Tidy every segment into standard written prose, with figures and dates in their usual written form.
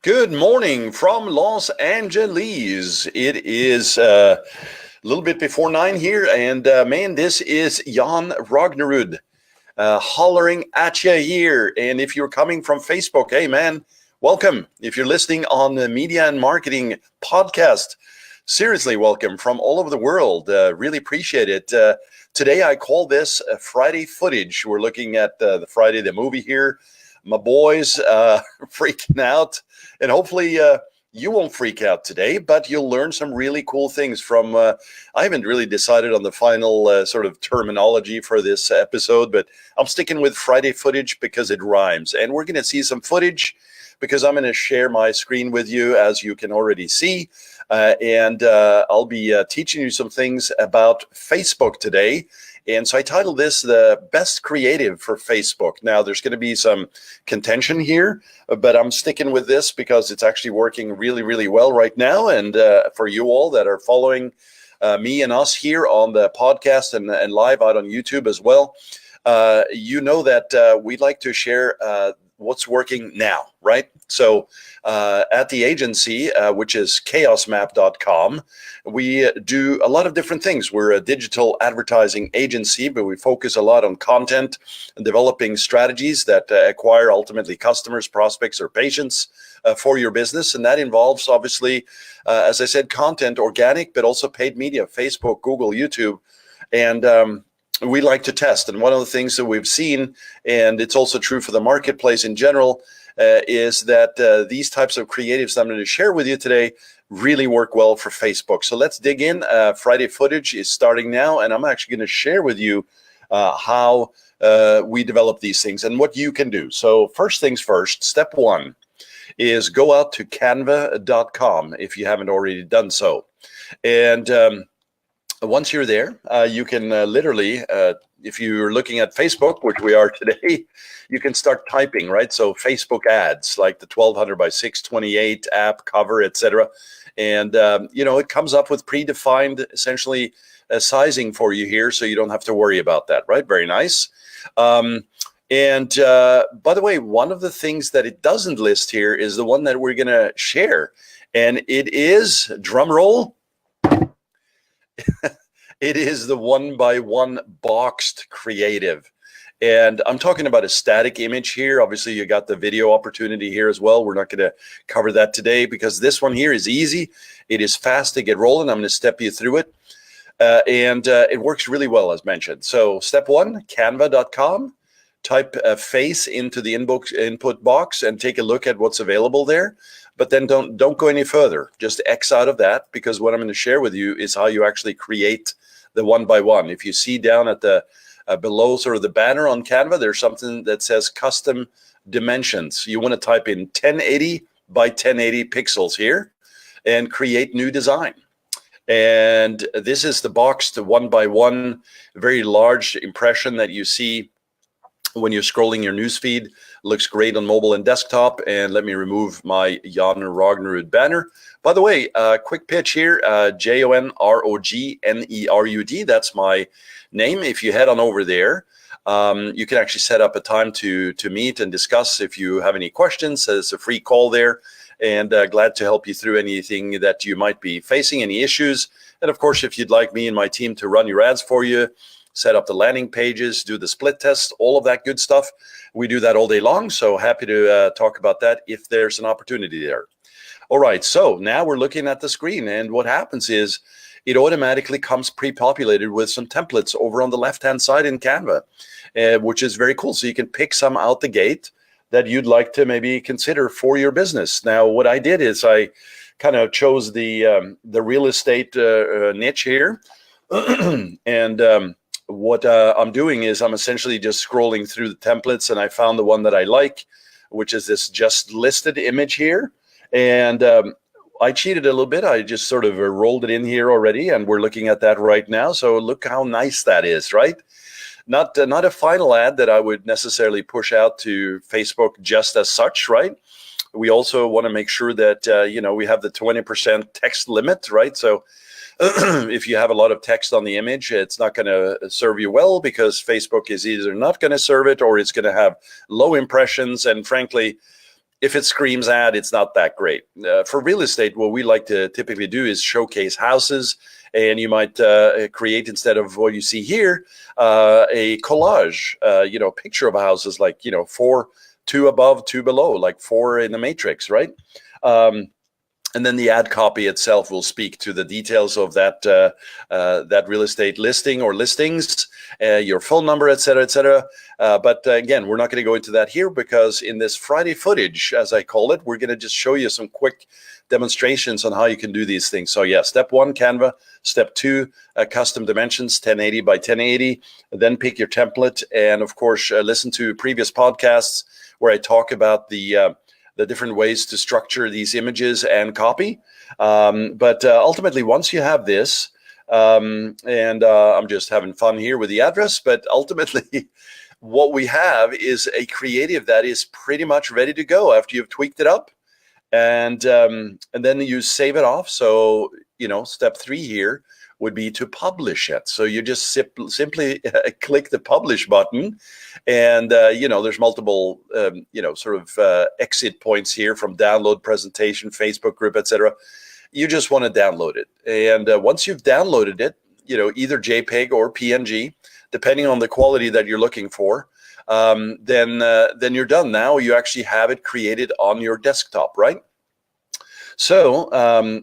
Good morning from Los Angeles. It is a little bit before 9 here, and man, this is Jon Rognerud hollering at you here. And if you're coming from Facebook, hey man, welcome. If you're listening on the Media and Marketing podcast, seriously welcome from all over the world. Really appreciate it. Today I call this Friday footage. We're looking at the Friday the movie here. My boys freaking out, and hopefully you won't freak out today, but you'll learn some really cool things from, I haven't really decided on the final sort of terminology for this episode, but I'm sticking with Friday footage because it rhymes. And we're going to see some footage because I'm going to share my screen with you, as you can already see. And I'll be teaching you some things about Facebook today. And so I titled this The Best Creative for Facebook. Now, there's going to be some contention here, but I'm sticking with this because it's actually working really, really well right now. And for you all that are following me and us here on the podcast and live out on YouTube as well, you know that we'd like to share what's working now, right? So at the agency, which is chaosmap.com, we do a lot of different things. We're a digital advertising agency, but we focus a lot on content and developing strategies that acquire ultimately customers, prospects, or patients for your business. And that involves, obviously, as I said, content, organic, but also paid media, Facebook, Google, YouTube. And we like to test. And one of the things that we've seen, and it's also true for the marketplace in general, is that these types of creatives that I'm going to share with you today really work well for Facebook. So let's dig in. Friday footage is starting now, and I'm actually going to share with you how we develop these things and what you can do. So first things first, step one is go out to canva.com if you haven't already done so. And once you're there, you can literally, if you're looking at Facebook, which we are today, you can start typing, right? So Facebook ads, like the 1200 by 628 app cover, etc. And, it comes up with predefined, essentially, sizing for you here, so you don't have to worry about that, right? Very nice. And by the way, one of the things that it doesn't list here is the one that we're going to share. And it is, drum roll, it is the 1x1 boxed creative. And I'm talking about a static image here. Obviously, you got the video opportunity here as well. We're not going to cover that today because this one here is easy. It is fast to get rolling. I'm going to step you through it. And it works really well, as mentioned. So step one, canva.com. Type a face into the input box and take a look at what's available there. But then don't go any further. Just X out of that, because what I'm going to share with you is how you actually create the 1x1. If you see down at the below sort of the banner on Canva, there's something that says custom dimensions. You want to type in 1080 by 1080 pixels here and create new design. And this is the boxed 1x1, very large impression that you see when you're scrolling your newsfeed. Looks great on mobile and desktop. And let me remove my Jon Rognerud banner. By the way, quick pitch here, JONROGNERUD. That's my name. If you head on over there, you can actually set up a time to meet and discuss if you have any questions. It's a free call there, and glad to help you through anything that you might be facing, any issues. And of course, if you'd like me and my team to run your ads for you, set up the landing pages, do the split test, all of that good stuff, we do that all day long. So happy to talk about that if there's an opportunity there. All right, so now we're looking at the screen, and what happens is it automatically comes pre-populated with some templates over on the left-hand side in Canva, which is very cool. So you can pick some out the gate that you'd like to maybe consider for your business. Now, what I did is I kind of chose the real estate niche here, and what I'm doing is I'm essentially just scrolling through the templates, and I found the one that I like, which is this just listed image here. And I cheated a little bit. I just sort of rolled it in here already, and we're looking at that right now. So look how nice that is, right? Not a final ad that I would necessarily push out to Facebook just as such, right? We also want to make sure that, we have the 20% text limit, right? So if you have a lot of text on the image, it's not going to serve you well, because Facebook is either not going to serve it or it's going to have low impressions. And frankly, if it screams ad, it's not that great. For real estate, what we like to typically do is showcase houses, and you might create, instead of what you see here, a collage, picture of houses, like, 4, 2 above, 2 below, like 4 in the matrix, right? And then the ad copy itself will speak to the details of that real estate listing or listings, your phone number, et cetera, et cetera. But again, we're not going to go into that here, because in this Friday footage, as I call it, we're going to just show you some quick demonstrations on how you can do these things. So yeah, step 1, Canva. Step 2, custom dimensions, 1080 by 1080. Then pick your template, and of course, listen to previous podcasts where I talk about the different ways to structure these images and copy. But ultimately, once you have this, and I'm just having fun here with the address, but ultimately what we have is a creative that is pretty much ready to go after you've tweaked it up. And then you save it off. So, step 3 here would be to publish it. So you just simply click the publish button, and there's multiple exit points here, from download, presentation, Facebook group, etc. You just want to download it, and once you've downloaded it, either JPEG or PNG, depending on the quality that you're looking for, then you're done. Now you actually have it created on your desktop, right? So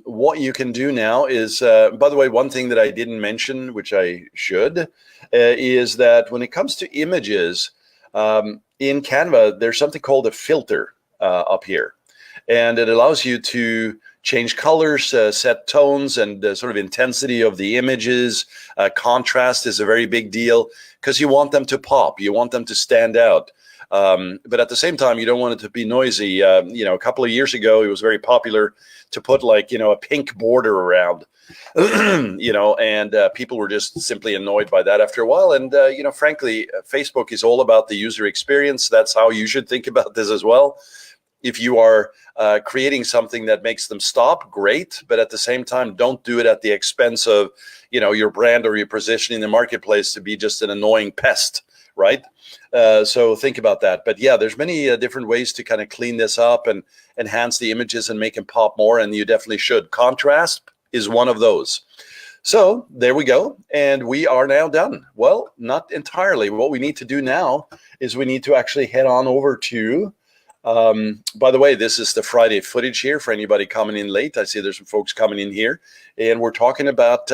what you can do now is, by the way, one thing that I didn't mention, which I should, is that when it comes to images, in Canva, there's something called a filter up here. And it allows you to change colors, set tones, and sort of intensity of the images. Contrast is a very big deal, because you want them to pop. You want them to stand out. But at the same time, you don't want it to be noisy. A couple of years ago, it was very popular to put a pink border around, and people were just simply annoyed by that after a while. And, frankly, Facebook is all about the user experience. That's how you should think about this as well. If you are creating something that makes them stop, great. But at the same time, don't do it at the expense of, your brand or your position in the marketplace to be just an annoying pest. Right? So think about that. But yeah, there's many different ways to kind of clean this up and enhance the images and make them pop more, and you definitely should. Contrast is one of those. So there we go, and we are now done. Well, not entirely. What we need to do now is we need to actually head on over to, by the way, this is the Friday footage here for anybody coming in late. I see there's some folks coming in here, and we're talking about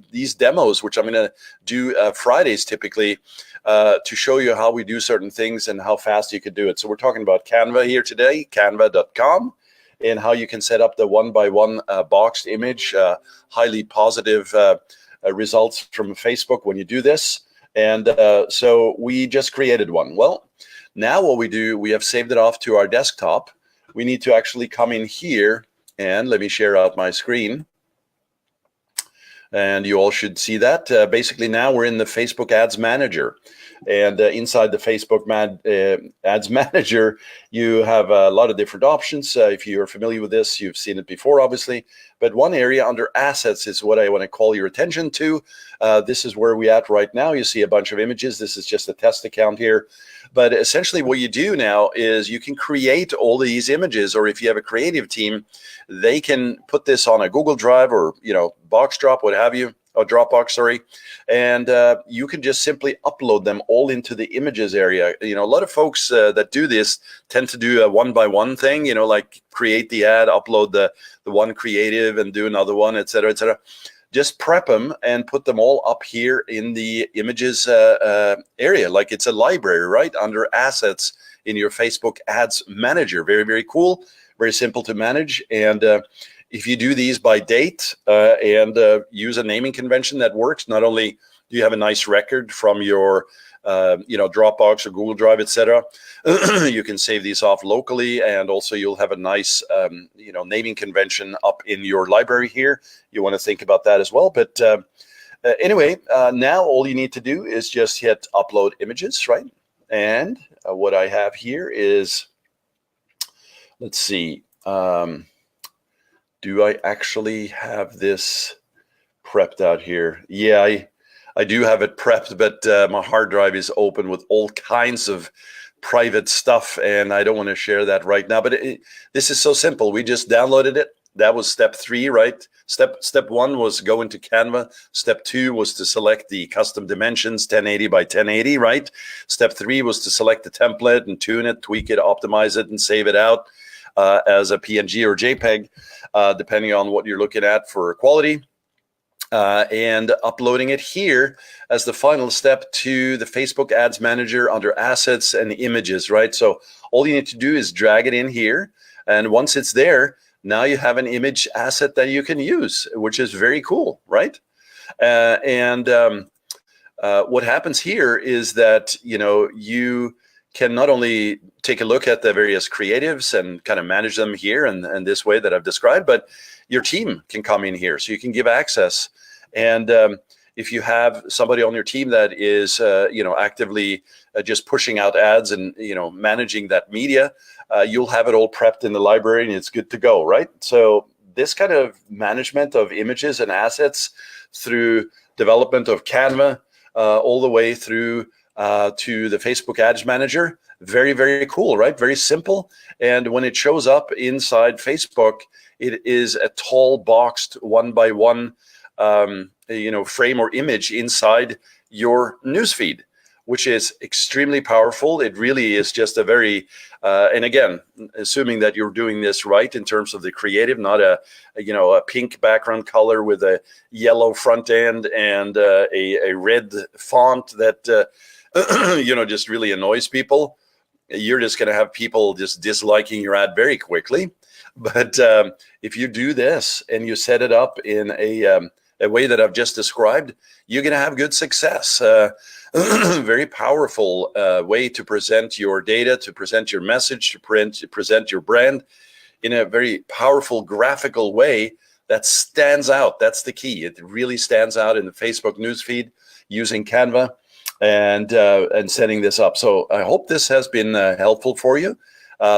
these demos, which I'm going to do Fridays typically, to show you how we do certain things and how fast you could do it. So we're talking about Canva here today, canva.com, and how you can set up the 1-by-1 boxed image, highly positive results from Facebook when you do this. And so we just created one. Well, now what we do, we have saved it off to our desktop. We need to actually come in here, and let me share out my screen. And you all should see that. Basically, now we're in the Facebook Ads Manager. And inside the Facebook Ads Manager, you have a lot of different options. If you're familiar with this, you've seen it before, obviously. But one area under Assets is what I want to call your attention to. This is where we're at right now. You see a bunch of images. This is just a test account here. But essentially what you do now is you can create all these images, or if you have a creative team, they can put this on a Google Drive or, Box Drop, what have you, or Dropbox, sorry. And you can just simply upload them all into the images area. A lot of folks that do this tend to do a 1-by-1 thing, like create the ad, upload the one creative and do another one, et cetera, et cetera. Just prep them and put them all up here in the images area, like it's a library, right, under Assets in your Facebook Ads Manager. Very, very cool, very simple to manage. And if you do these by date and use a naming convention that works, not only do you have a nice record from your Dropbox or Google Drive, etc. You can save these off locally, and also you'll have a nice naming convention up in your library here. You want to think about that as well. But anyway, now all you need to do is just hit upload images, right? And what I have here is, let's see, do I actually have this prepped out here? Yeah, I do have it prepped, but my hard drive is open with all kinds of private stuff, and I don't want to share that right now. But this is so simple. We just downloaded it. That was step 3, right? Step 1 was go into Canva. Step 2 was to select the custom dimensions, 1080 by 1080, right? Step 3 was to select the template and tune it, tweak it, optimize it, and save it out as a PNG or JPEG, depending on what you're looking at for quality. And uploading it here as the final step to the Facebook Ads Manager under Assets and Images, right? So all you need to do is drag it in here. And once it's there, now you have an image asset that you can use, which is very cool, right? What happens here is that, you can not only take a look at the various creatives and kind of manage them here and this way that I've described, but your team can come in here. So you can give access. And if you have somebody on your team that is, actively just pushing out ads and, managing that media, you'll have it all prepped in the library and it's good to go, right? So this kind of management of images and assets through development of Canva, all the way through to the Facebook Ads Manager, very, very cool, right? Very simple. And when it shows up inside Facebook, it is a tall boxed 1x1 frame or image inside your newsfeed, which is extremely powerful. It really is just a very, and again, assuming that you're doing this right in terms of the creative, not a pink background color with a yellow front end and a red font that, just really annoys people. You're just going to have people just disliking your ad very quickly. But if you do this and you set it up in a way that I've just described, you're going to have good success. Very powerful way to present your data, to present your message, to present your brand in a very powerful graphical way that stands out. That's the key. It really stands out in the Facebook newsfeed using Canva and setting this up. So I hope this has been helpful for you.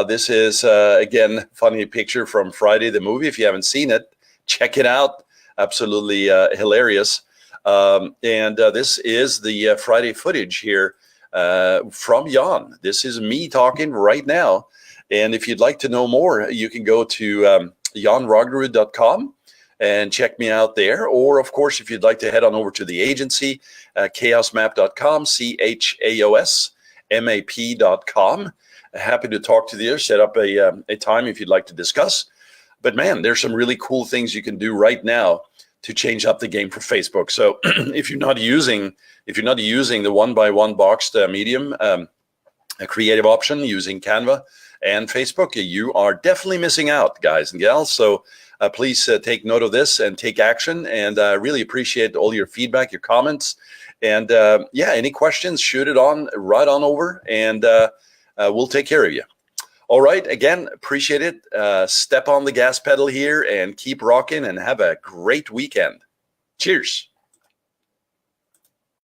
This is, again, funny picture from Friday the movie. If you haven't seen it, check it out. Absolutely hilarious. This is the Friday footage here from Jon. This is me talking right now. And if you'd like to know more, you can go to jonrognerud.com and check me out there. Or, of course, if you'd like to head on over to the agency, chaosmap.com, chaosmap.com. Happy to talk to you, set up a time if you'd like to discuss. But man, there's some really cool things you can do right now to change up the game for Facebook. So if you're not using the 1x1 boxed medium, a creative option using Canva and Facebook, you are definitely missing out, guys and gals. So please take note of this and take action. And I really appreciate all your feedback, your comments. And any questions, shoot it on right on over, and we'll take care of you. All right. Again, appreciate it. Step on the gas pedal here and keep rocking and have a great weekend. Cheers.